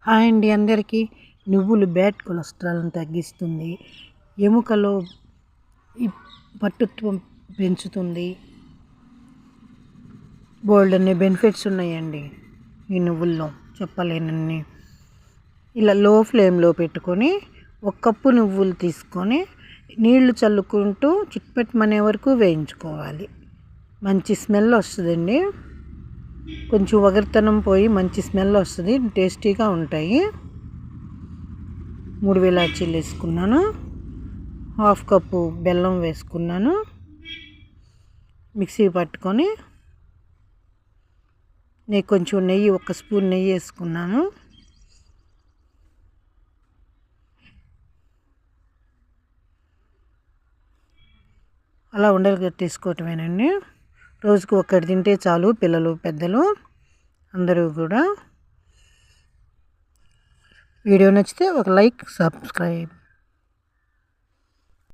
Hi అండి అందరికీ. నువ్వులు బ్యాడ్ కొలెస్ట్రాల్ని తగ్గిస్తుంది, ఎముకలో పట్టుత్వం పెంచుతుంది. బోల్డ్ అనే బెనిఫిట్స్ ఉన్నాయండి ఈ నువ్వుల్లో, చెప్పలేనన్ని. ఇలా లో ఫ్లేమ్లో పెట్టుకొని 1 కప్పు నువ్వులు తీసుకొని నీళ్లు చల్లుకుంటూ చిట్పెట్టమనే వరకు వేయించుకోవాలి. మంచి స్మెల్ వస్తుందండి, కొంచెం వగరుతనం పోయి మంచి స్మెల్ వస్తుంది, టేస్టీగా ఉంటాయి. 3 ఇలాచీలు వేసుకున్నాను, 1/2 కప్పు బెల్లం వేసుకున్నాను. మిక్సీ పట్టుకొని కొంచెం నెయ్యి, 1 స్పూన్ నెయ్యి వేసుకున్నాను. అలా ఉండలు కట్టేసుకోవటమేనండి. రోజుకు 1 తింటే చాలు, పిల్లలు పెద్దలు అందరూ కూడా. వీడియో నచ్చితే ఒక లైక్, సబ్స్క్రైబ్.